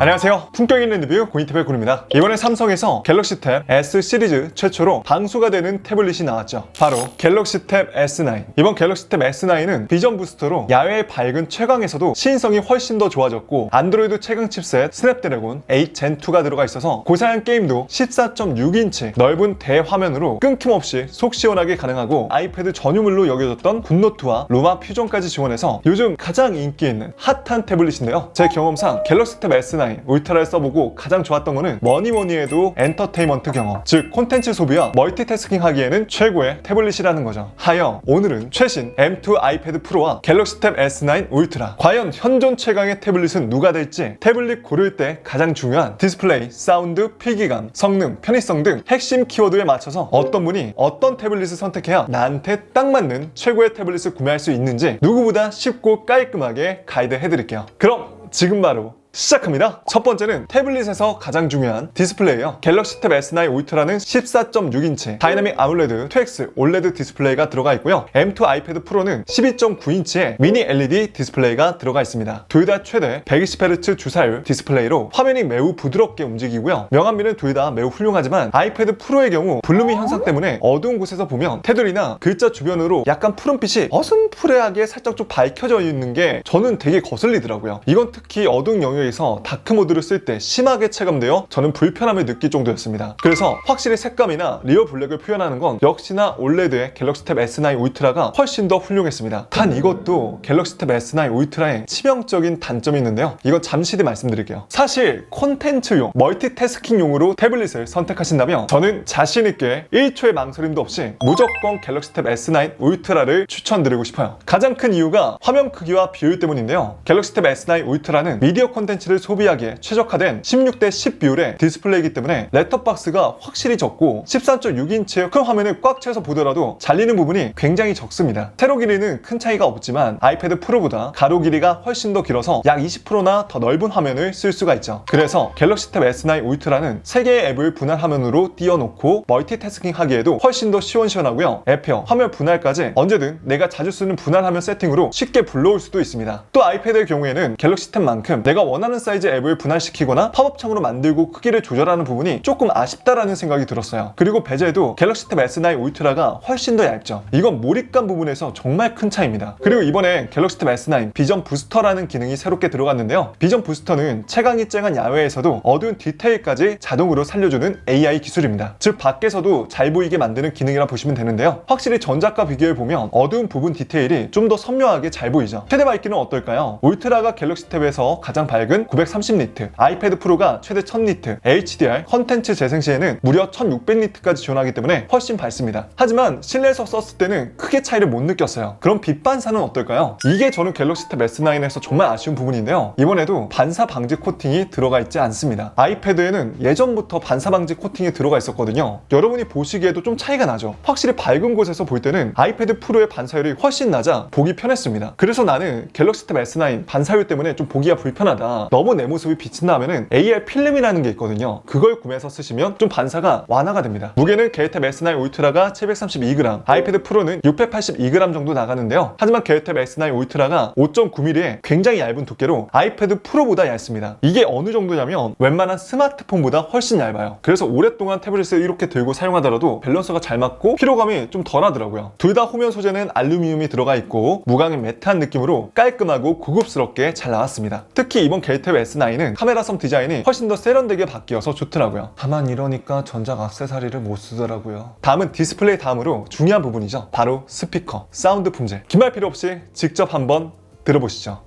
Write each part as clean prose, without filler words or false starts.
안녕하세요. 품격 있는 리뷰 고인태블 군입니다. 이번에 삼성에서 갤럭시 탭 S 시리즈 최초로 방수가 되는 태블릿이 나왔죠. 바로 갤럭시 탭 S9. 이번 갤럭시 탭 S9은 비전 부스터로 야외의 밝은 최강에서도 시인성이 훨씬 더 좋아졌고, 안드로이드 최강 칩셋 스냅드래곤 8 젠2가 들어가 있어서 고사양 게임도 14.6인치 넓은 대화면으로 끊김없이 속 시원하게 가능하고, 아이패드 전유물로 여겨졌던 굿노트와 루마 퓨전까지 지원해서 요즘 가장 인기 있는 핫한 태블릿인데요. 제 경험상 갤럭시 탭 S9 울트라를 써보고 가장 좋았던 거는 뭐니 해도 엔터테인먼트 경험, 즉 콘텐츠 소비와 멀티태스킹 하기에는 최고의 태블릿이라는 거죠. 하여 오늘은 최신 M2 아이패드 프로와 갤럭시 탭 S9 울트라, 과연 현존 최강의 태블릿은 누가 될지, 태블릿 고를 때 가장 중요한 디스플레이, 사운드, 필기감, 성능, 편의성 등 핵심 키워드에 맞춰서 어떤 분이 어떤 태블릿을 선택해야 나한테 딱 맞는 최고의 태블릿을 구매할 수 있는지 누구보다 쉽고 깔끔하게 가이드해드릴게요. 그럼 지금 바로 시작합니다. 첫 번째는 태블릿에서 가장 중요한 디스플레이예요. 갤럭시 탭 S9 울트라는 14.6인치 다이나믹 아몰레드 2X 올레드 디스플레이가 들어가 있고요. M2 아이패드 프로는 12.9인치의 미니 LED 디스플레이가 들어가 있습니다. 둘 다 최대 120Hz 주사율 디스플레이로 화면이 매우 부드럽게 움직이고요. 명암비는 둘 다 매우 훌륭하지만 아이패드 프로의 경우 블루미 현상 때문에 어두운 곳에서 보면 테두리나 글자 주변으로 약간 푸른빛이 어슴푸레하게 살짝 좀 밝혀져 있는 게 저는 되게 거슬리더라고요. 이건 특히 어두운 영역에서 다크모드를 쓸 때 심하게 체감되어 저는 불편함을 느낄 정도였습니다. 그래서 확실히 색감이나 리어 블랙을 표현하는 건 역시나 올레드의 갤럭시 탭 S9 울트라가 훨씬 더 훌륭했습니다. 단 이것도 갤럭시 탭 S9 울트라의 치명적인 단점이 있는데요. 이건 잠시 뒤에 말씀드릴게요. 사실 콘텐츠용, 멀티태스킹용으로 태블릿을 선택하신다면 저는 자신있게 1초의 망설임도 없이 무조건 갤럭시 탭 S9 울트라를 추천드리고 싶어요. 가장 큰 이유가 화면 크기와 비율 때문인데요. 갤럭시 탭 S9 울트라는 미디어 콘텐츠를 소비하기에 최적화된 16:10 비율의 디스플레이이기 때문에 렛터박스가 확실히 적고 13.6인치의 큰 화면을 꽉 채워서 보더라도 잘리는 부분이 굉장히 적습니다. 세로 길이는 큰 차이가 없지만 아이패드 프로보다 가로 길이가 훨씬 더 길어서 약 20%나 더 넓은 화면을 쓸 수가 있죠. 그래서 갤럭시 탭 S9 울트라는 3개의 앱을 분할 화면으로 띄워놓고 멀티태스킹 하기에도 훨씬 더 시원시원하고요. 앱페어, 화면 분할까지 언제든 내가 자주 쓰는 분할 화면 세팅으로 쉽게 불러올 수도 있습니다. 또 아이패드의 경우에는 갤럭시 탭만큼 내가 원하는 사이즈 앱을 분할시키거나 팝업창으로 만들고 크기를 조절하는 부분이 조금 아쉽다라는 생각이 들었어요. 그리고 베젤도 갤럭시 탭 S9 울트라가 훨씬 더 얇죠. 이건 몰입감 부분에서 정말 큰 차이입니다. 그리고 이번에 갤럭시 탭 S9 비전 부스터라는 기능이 새롭게 들어갔는데요. 비전 부스터는 채광이 쨍한 야외에서도 어두운 디테일까지 자동으로 살려주는 AI 기술입니다. 즉 밖에서도 잘 보이게 만드는 기능이라 보시면 되는데요. 확실히 전작과 비교해보면 어두운 부분 디테일이 좀 더 선명하게 잘 보이죠. 최대 밝기는 어떨까요? 울트라가 갤럭시 탭에서 가장 밝은 930니트, 아이패드 프로가 최대 1000니트, HDR 컨텐츠 재생 시에는 무려 1600니트까지 지원하기 때문에 훨씬 밝습니다. 하지만 실내에서 썼을 때는 크게 차이를 못 느꼈어요. 그럼 빛 반사는 어떨까요? 이게 저는 갤럭시 탭 S9에서 정말 아쉬운 부분인데요. 이번에도 반사 방지 코팅이 들어가 있지 않습니다. 아이패드에는 예전부터 반사 방지 코팅이 들어가 있었거든요. 여러분이 보시기에도 좀 차이가 나죠. 확실히 밝은 곳에서 볼 때는 아이패드 프로의 반사율이 훨씬 낮아 보기 편했습니다. 그래서 나는 갤럭시 탭 S9 반사율 때문에 좀 보기가 불편하다, 너무 내 모습이 비친다 하면은 AR 필름이라는 게 있거든요. 그걸 구매해서 쓰시면 좀 반사가 완화가 됩니다. 무게는 갤럭시 탭 S9 울트라가 732g, 아이패드 프로는 682g 정도 나가는데요. 하지만 갤럭시 탭 S9 울트라가 5.9mm의 굉장히 얇은 두께로 아이패드 프로보다 얇습니다. 이게 어느 정도냐면 웬만한 스마트폰보다 훨씬 얇아요. 그래서 오랫동안 태블릿을 이렇게 들고 사용하더라도 밸런스가 잘 맞고 피로감이 좀 덜하더라고요. 둘 다 후면 소재는 알루미늄이 들어가 있고 무광은 매트한 느낌으로 깔끔하고 고급스럽게 잘 나왔습니다. 특히 이번 갤럭시 탭 S9은 카메라섬 디자인이 훨씬 더 세련되게 바뀌어서 좋더라고요. 다만 이러니까 전작 액세서리를 못 쓰더라고요. 다음은 디스플레이 다음으로 중요한 부분이죠. 바로 스피커, 사운드 품질. 긴 말 필요 없이 직접 한번 들어보시죠.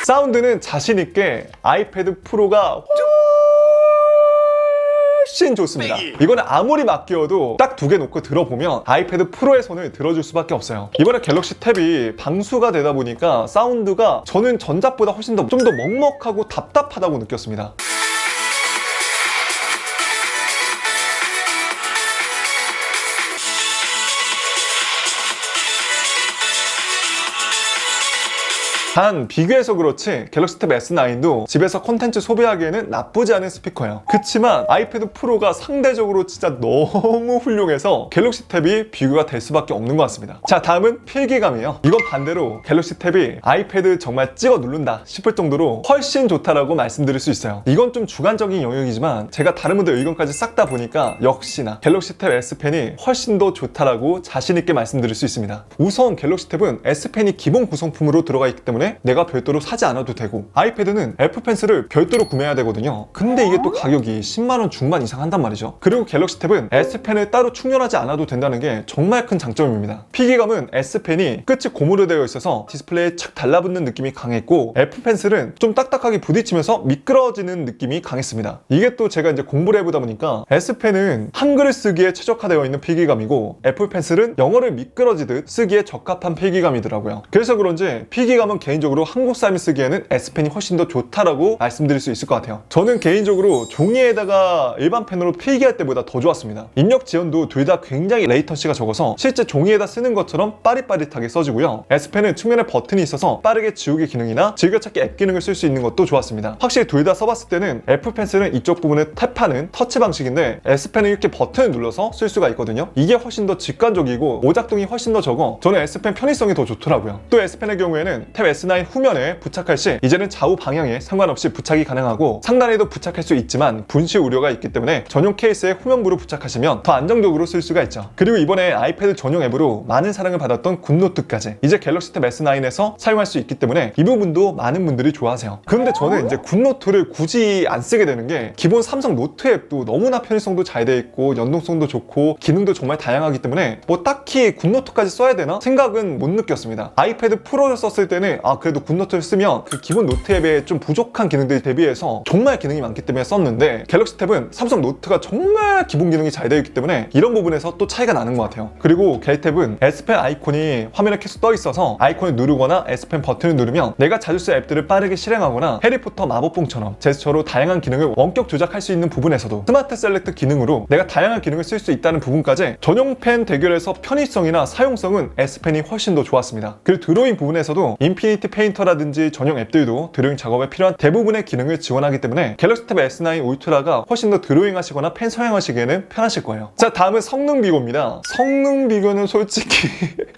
사운드는 자신있게 아이패드 프로가 훨씬 좋습니다. 이거는 아무리 맡겨도 딱 2개 놓고 들어보면 아이패드 프로의 손을 들어줄 수밖에 없어요. 이번에 갤럭시 탭이 방수가 되다 보니까 사운드가 저는 전작보다 훨씬 더 좀 더 먹먹하고 답답하다고 느꼈습니다. 단 비교해서 그렇지 갤럭시 탭 S9도 집에서 콘텐츠 소비하기에는 나쁘지 않은 스피커예요. 그치만 아이패드 프로가 상대적으로 진짜 너무 훌륭해서 갤럭시 탭이 비교가 될 수밖에 없는 것 같습니다. 자, 다음은 필기감이에요. 이건 반대로 갤럭시 탭이 아이패드 정말 찍어 누른다 싶을 정도로 훨씬 좋다라고 말씀드릴 수 있어요. 이건 좀 주관적인 영역이지만 제가 다른 분들 의견까지 싹 다 보니까 역시나 갤럭시 탭 S펜이 훨씬 더 좋다라고 자신있게 말씀드릴 수 있습니다. 우선 갤럭시 탭은 S펜이 기본 구성품으로 들어가 있기 때문에 내가 별도로 사지 않아도 되고, 아이패드는 F펜슬을 별도로 구매해야 되거든요. 근데 이게 또 가격이 10만원 중반 이상 한단 말이죠. 그리고 갤럭시 탭은 S펜을 따로 충전하지 않아도 된다는 게 정말 큰 장점입니다. 필기감은 S펜이 끝이 고무로 되어 있어서 디스플레이에 착 달라붙는 느낌이 강했고, F펜슬은 좀 딱딱하게 부딪히면서 미끄러지는 느낌이 강했습니다. 이게 또 제가 이제 공부를 해보다 보니까 S펜은 한글을 쓰기에 최적화되어 있는 필기감이고, F펜슬은 영어를 미끄러지듯 쓰기에 적합한 필기감이더라고요. 그래서 그런지 필기감은 개인적으로 한국 사람이 쓰기에는 S펜이 훨씬 더 좋다라고 말씀드릴 수 있을 것 같아요. 저는 개인적으로 종이에다가 일반 펜으로 필기할 때보다 더 좋았습니다. 입력 지연도 둘 다 굉장히 레이턴시가 적어서 실제 종이에다 쓰는 것처럼 빠릿빠릿하게 써지고요. S펜은 측면에 버튼이 있어서 빠르게 지우기 기능이나 즐겨찾기 앱 기능을 쓸 수 있는 것도 좋았습니다. 확실히 둘 다 써봤을 때는 F펜슬은 이쪽 부분을 탭하는 터치 방식인데, S펜은 이렇게 버튼을 눌러서 쓸 수가 있거든요. 이게 훨씬 더 직관적이고 오작동이 훨씬 더 적어 저는 S펜 편의성이 더 좋더라고요. 또 S펜의 경우에는 탭 S9 후면에 부착할 시 이제는 좌우 방향에 상관없이 부착이 가능하고, 상단에도 부착할 수 있지만 분실 우려가 있기 때문에 전용 케이스에 후면부로 부착하시면 더 안정적으로 쓸 수가 있죠. 그리고 이번에 아이패드 전용 앱으로 많은 사랑을 받았던 굿노트까지 이제 갤럭시 탭 S9에서 사용할 수 있기 때문에 이 부분도 많은 분들이 좋아하세요. 그런데 저는 이제 굿노트를 굳이 안 쓰게 되는 게, 기본 삼성 노트 앱도 너무나 편의성도 잘 돼 있고 연동성도 좋고 기능도 정말 다양하기 때문에 뭐 딱히 굿노트까지 써야 되나 생각은 못 느꼈습니다. 아이패드 프로를 썼을 때는 그래도 굿노트를 쓰면 그 기본 노트 앱에 좀 부족한 기능들 대비해서 정말 기능이 많기 때문에 썼는데, 갤럭시 탭은 삼성 노트가 정말 기본 기능이 잘 되어 있기 때문에 이런 부분에서 또 차이가 나는 것 같아요. 그리고 갤탭은 S펜 아이콘이 화면에 계속 떠 있어서 아이콘을 누르거나 S펜 버튼을 누르면 내가 자주 쓸 앱들을 빠르게 실행하거나 해리포터 마법봉처럼 제스처로 다양한 기능을 원격 조작할 수 있는 부분에서도 스마트 셀렉트 기능으로 내가 다양한 기능을 쓸 수 있다는 부분까지 전용 펜 대결에서 편의성이나 사용성은 S펜이 훨씬 더 좋았습니다. 그리고 드로잉 부분에서도 인피니티 페인터라든지 전용 앱들도 드로잉 작업에 필요한 대부분의 기능을 지원하기 때문에 갤럭시 탭 S9 울트라가 훨씬 더 드로잉 하시거나 펜 사용하시기에는 편하실 거예요. 자, 다음은 성능 비교입니다. 성능 비교는 솔직히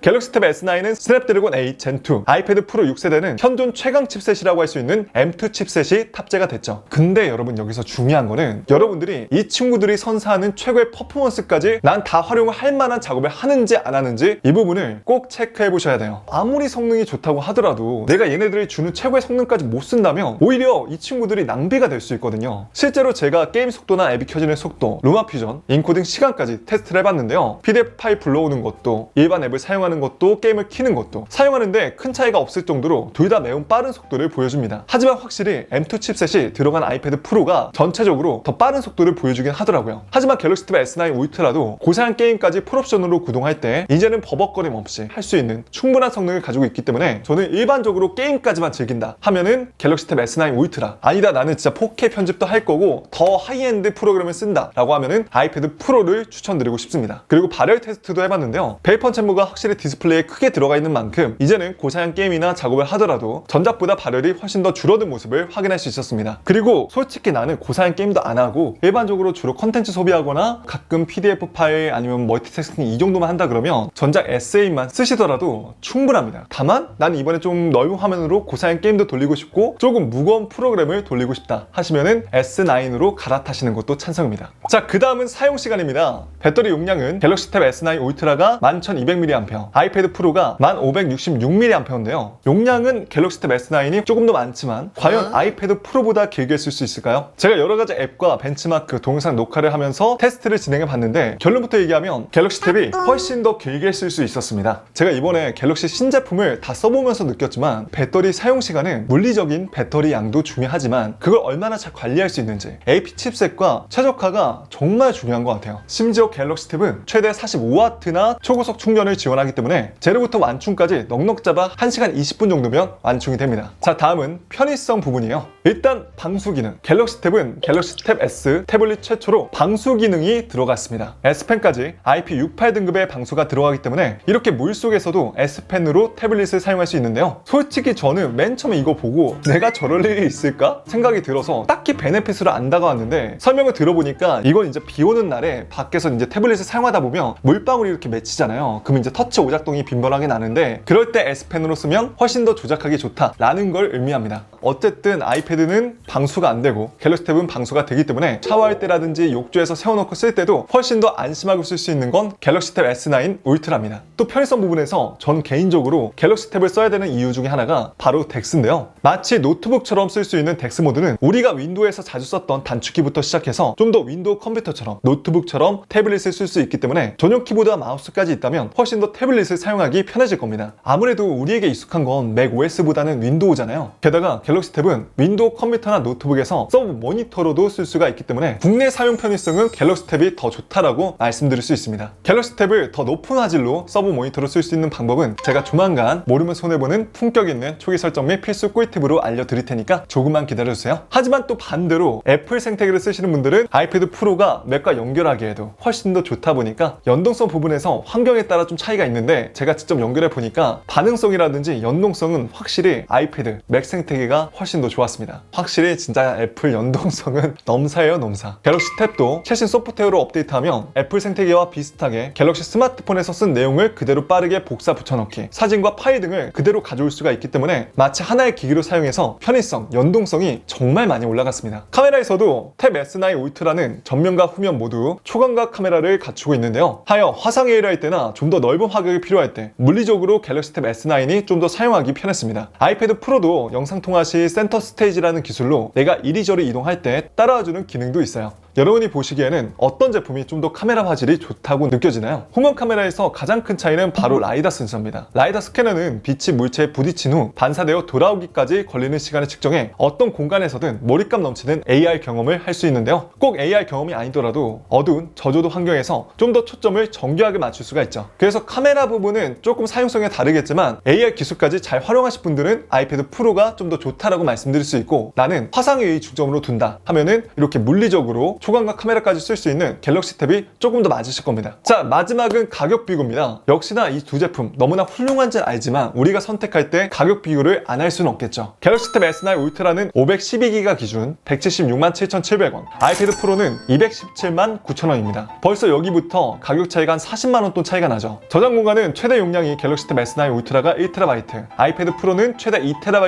갤럭시 탭 S9은 스냅드래곤 8 젠2, 아이패드 프로 6세대는 현존 최강 칩셋이라고 할 수 있는 M2 칩셋이 탑재가 됐죠. 근데 여러분, 여기서 중요한 거는 여러분들이 이 친구들이 선사하는 최고의 퍼포먼스까지 난 다 활용을 할 만한 작업을 하는지 안 하는지, 이 부분을 꼭 체크해 보셔야 돼요. 아무리 성능이 좋다고 하더라도 내가 얘네들이 주는 최고의 성능까지 못 쓴다면 오히려 이 친구들이 낭비가 될 수 있거든요. 실제로 제가 게임 속도나 앱이 켜지는 속도, 루마 퓨전, 인코딩 시간까지 테스트를 해봤는데요. PDF 파일 불러오는 것도, 일반 앱을 사용하는 것도, 게임을 키는 것도 사용하는데 큰 차이가 없을 정도로 둘 다 매우 빠른 속도를 보여줍니다. 하지만 확실히 M2 칩셋이 들어간 아이패드 프로가 전체적으로 더 빠른 속도를 보여주긴 하더라고요. 하지만 갤럭시 탭 S9 울트라도 고사양 게임까지 풀옵션으로 구동할 때 이제는 버벅거림 없이 할 수 있는 충분한 성능을 가지고 있기 때문에 저는 일반적으로 게임까지만 즐긴다 하면은 갤럭시 탭 S9 울트라, 아니다 나는 진짜 4K 편집도 할 거고 더 하이엔드 프로그램을 쓴다 라고 하면은 아이패드 프로를 추천드리고 싶습니다. 그리고 발열 테스트도 해봤는데요. 베이펀 챔버가 확실히 디스플레이에 크게 들어가 있는 만큼 이제는 고사양 게임이나 작업을 하더라도 전작보다 발열이 훨씬 더 줄어든 모습을 확인할 수 있었습니다. 그리고 솔직히 나는 고사양 게임도 안 하고 일반적으로 주로 컨텐츠 소비하거나 가끔 PDF 파일 아니면 멀티태스킹 이 정도만 한다 그러면 전작 S8만 쓰시더라도 충분합니다. 다만 나는 이번에 좀 넓은 화면으로 고사양 게임도 돌리고 싶고 조금 무거운 프로그램을 돌리고 싶다 하시면은 S9으로 갈아타시는 것도 찬성입니다. 자, 그 다음은 사용 시간입니다. 배터리 용량은 갤럭시 탭 S9 울트라가 11,200mAh, 아이패드 프로가 1,566mAh인데요. 용량은 갤럭시 탭 S9이 조금 더 많지만 과연 아이패드 프로보다 길게 쓸 수 있을까요? 제가 여러 가지 앱과 벤치마크, 동영상 녹화를 하면서 테스트를 진행해 봤는데 결론부터 얘기하면 갤럭시 탭이 훨씬 더 길게 쓸 수 있었습니다. 제가 이번에 갤럭시 신제품을 다 써보면서 느꼈지만 배터리 사용 시간은 물리적인 배터리 양도 중요하지만 그걸 얼마나 잘 관리할 수 있는지, AP 칩셋과 최적화가 정말 중요한 것 같아요. 심지어 갤럭시 탭은 최대 45W나 초고속 충전을 지원하기 때문에 제로부터 완충까지 넉넉 잡아 1시간 20분 정도면 완충이 됩니다. 자, 다음은 편의성 부분이에요. 일단 방수 기능. 갤럭시 탭은 갤럭시 탭 S 태블릿 최초로 방수 기능이 들어갔습니다. S펜까지 IP68 등급의 방수가 들어가기 때문에 이렇게 물속에서도 S펜으로 태블릿을 사용할 수 있는데요. 솔직히 저는 맨 처음에 이거 보고 내가 저럴 일이 있을까? 생각이 들어서 딱히 베네핏으로 안 다가왔는데 설명을 들어보니까 이건 이제 비 오는 날에 밖에서 이제 태블릿을 사용하다 보면 물방울이 이렇게 맺히잖아요. 그럼 이제 터치 오작동이 빈번하게 나는데 그럴 때 S펜으로 쓰면 훨씬 더 조작하기 좋다라는 걸 의미합니다. 어쨌든 아이패드는 방수가 안 되고 갤럭시 탭은 방수가 되기 때문에 샤워할 때라든지 욕조에서 세워놓고 쓸 때도 훨씬 더 안심하고 쓸 수 있는 건 갤럭시 탭 S9 울트라입니다. 또 편의성 부분에서 전 개인적으로 갤럭시 탭을 써야 되는 이유 중에 하나가 바로 덱스인데요. 마치 노트북처럼 쓸 수 있는 덱스 모드는 우리가 윈도우에서 자주 썼던 단축키부터 시작해서 좀 더 윈도우 컴퓨터처럼 노트북처럼 태블릿을 쓸 수 있기 때문에 전용 키보드와 마우스까지 있다면 훨씬 더 태블릿을 사용하기 편해질 겁니다. 아무래도 우리에게 익숙한 건 맥 OS보다는 윈도우잖아요. 게다가 갤럭시 탭은 윈도우 컴퓨터나 노트북에서 서브 모니터로도 쓸 수가 있기 때문에 국내 사용 편의성은 갤럭시 탭이 더 좋다라고 말씀드릴 수 있습니다. 갤럭시 탭을 더 높은 화질로 서브 모니터로 쓸 수 있는 방법은 제가 조만간 모르면 손해보는 품격 있는 초기 설정 및 필수 꿀팁으로 알려드릴 테니까 조금만 기다려주세요. 하지만 또 반대로 애플 생태계를 쓰시는 분들은 아이패드 프로가 맥과 연결하기에도 훨씬 더 좋다 보니까 연동성 부분에서 환경에 따라 좀 차이가 있는데 제가 직접 연결해 보니까 반응성이라든지 연동성은 확실히 아이패드, 맥 생태계가 훨씬 더 좋았습니다. 확실히 진짜 애플 연동성은 넘사예요, 넘사. 갤럭시 탭도 최신 소프트웨어로 업데이트하면 애플 생태계와 비슷하게 갤럭시 스마트폰에서 쓴 내용을 그대로 빠르게 복사 붙여넣기, 사진과 파일 등을 그대로 가져올 수가 있기 때문에 마치 하나의 기기로 사용해서 편의성, 연동성이 정말 많이 올라갔습니다. 카메라에서도 탭 S9 울트라는 전면과 후면 모두 초광각 카메라를 갖추고 있는데요. 하여 화상 AR 할 때나 좀 더 넓은 화각이 필요할 때 물리적으로 갤럭시 탭 S9이 좀 더 사용하기 편했습니다. 아이패드 프로도 영상통화 시 센터 스테이지라는 기술로 내가 이리저리 이동할 때 따라와주는 기능도 있어요. 여러분이 보시기에는 어떤 제품이 좀 더 카메라 화질이 좋다고 느껴지나요? 후면 카메라에서 가장 큰 차이는 바로 라이다 센서입니다. 라이다 스캐너는 빛이 물체에 부딪힌 후 반사되어 돌아오기까지 걸리는 시간을 측정해 어떤 공간에서든 몰입감 넘치는 AR 경험을 할 수 있는데요. 꼭 AR 경험이 아니더라도 어두운 저조도 환경에서 좀 더 초점을 정교하게 맞출 수가 있죠. 그래서 카메라 부분은 조금 사용성이 다르겠지만 AR 기술까지 잘 활용하실 분들은 아이패드 프로가 좀 더 좋다라고 말씀드릴 수 있고, 나는 화상의 중점으로 둔다 하면은 이렇게 물리적으로 초광각 카메라까지 쓸 수 있는 갤럭시 탭이 조금 더 맞으실 겁니다. 자, 마지막은 가격 비교입니다. 역시나 이 두 제품 너무나 훌륭한지 알지만 우리가 선택할 때 가격 비교를 안 할 수는 없겠죠. 갤럭시 탭 S9 울트라는 512기가 기준 176만 7,700원, 아이패드 프로는 217만 9,000원입니다. 벌써 여기부터 가격 차이가 한 40만원 돈 차이가 나죠. 저장 공간은 최대 용량이 갤럭시 탭 S9 울트라가 1TB, 아이패드 프로는 최대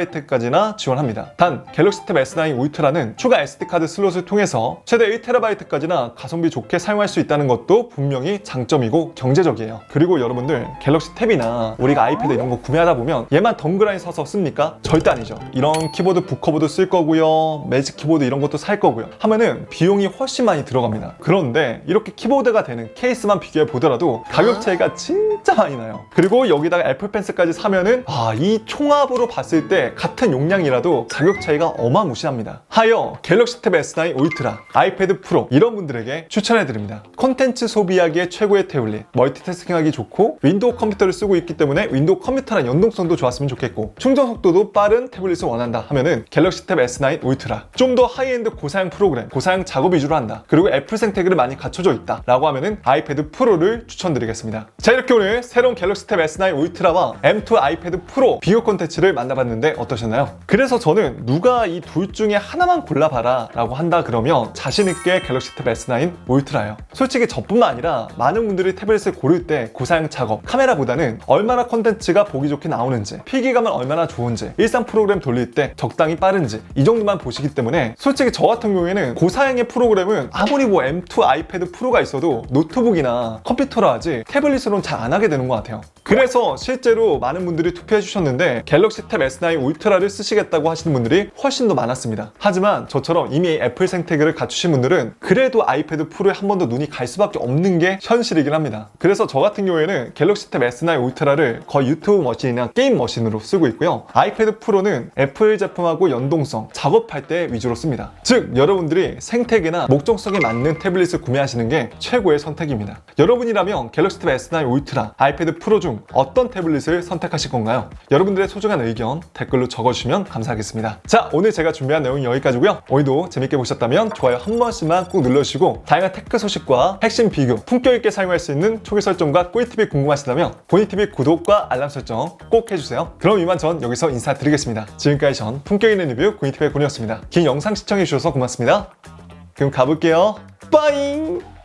2TB까지나 지원합니다. 단 갤럭시 탭 S9 울트라는 추가 SD카드 슬롯을 통해서 최대 1TB까지나 가성비 좋게 사용할 수 있다는 것도 분명히 장점이고 경제적이에요. 그리고 여러분들 갤럭시 탭이나 우리가 아이패드 이런 거 구매하다 보면 얘만 덩그라니 서서 씁니까? 절대 아니죠. 이런 키보드, 북커버도 쓸 거고요, 매직 키보드 이런 것도 살 거고요 하면은 비용이 훨씬 많이 들어갑니다. 그런데 이렇게 키보드가 되는 케이스만 비교해 보더라도 가격 차이가 진짜 많이 나요. 그리고 여기다가 애플 펜슬까지 사면은 이 총합으로 봤을 때 같은 용량이라도 가격 차이가 어마무시합니다. 하여 갤럭시 탭 S9 울트라, 아이패드 프로 이런 분들에게 추천해드립니다. 콘텐츠 소비하기에 최고의 태블릿, 멀티태스킹하기 좋고 윈도우 컴퓨터를 쓰고 있기 때문에 윈도우 컴퓨터랑 연동성도 좋았으면 좋겠고 충전 속도도 빠른 태블릿을 원한다 하면은 갤럭시 탭 S9 울트라, 좀 더 하이엔드 고사양 프로그램, 고사양 작업 위주로 한다, 그리고 애플 생태계를 많이 갖춰져 있다 라고 하면은 아이패드 프로를 추천드리겠습니다. 자, 이렇게 오늘 새로운 갤럭시 탭 S9 울트라와 M2 아이패드 프로 비교 콘텐츠를 만나봤는데 어떠셨나요? 그래서 저는 누가 이 둘 중에 하나만 골라봐라 라고 한다 그러면 자신있게 갤럭시 탭 S9 울트라예요. 솔직히 저뿐만 아니라 많은 분들이 태블릿을 고를 때 고사양 작업, 카메라보다는 얼마나 콘텐츠가 보기 좋게 나오는지, 필기감은 얼마나 좋은지, 일상 프로그램 돌릴 때 적당히 빠른지 이 정도만 보시기 때문에 솔직히 저 같은 경우에는 고사양의 프로그램은 아무리 뭐 M2 아이패드 프로가 있어도 노트북이나 컴퓨터로 하지 태블릿으로는 잘 안 하게 되는 것 같아요. 그래서 실제로 많은 분들이 투표해 주셨는데 갤럭시 탭 S9 울트라를 쓰시겠다고 하시는 분들이 훨씬 더 많았습니다. 하지만 저처럼 이미 애플 생태계를 갖추신 분들은 그래도 아이패드 프로에 한 번 더 눈이 갈 수밖에 없는 게 현실이긴 합니다. 그래서 저 같은 경우에는 갤럭시 탭 S9 울트라를 거의 유튜브 머신이나 게임 머신으로 쓰고 있고요, 아이패드 프로는 애플 제품하고 연동성, 작업할 때 위주로 씁니다. 즉 여러분들이 생태계나 목적성에 맞는 태블릿을 구매하시는 게 최고의 선택입니다. 여러분이라면 갤럭시 탭 S9 울트라, 아이패드 프로 중 중 어떤 태블릿을 선택하실 건가요? 여러분들의 소중한 의견 댓글로 적어주시면 감사하겠습니다. 자, 오늘 제가 준비한 내용이 여기까지고요. 오늘도 재밌게 보셨다면 좋아요 한 번씩만 꼭 눌러주시고 다양한 테크 소식과 핵심 비교, 품격 있게 사용할 수 있는 초기 설정과 꿀팁이 궁금하시다면 고니TV 구독과 알람 설정 꼭 해주세요. 그럼 이만 전 여기서 인사드리겠습니다. 지금까지 전 품격 있는 리뷰 고니TV의 고니였습니다. 긴 영상 시청해주셔서 고맙습니다. 그럼 가볼게요. 빠잉!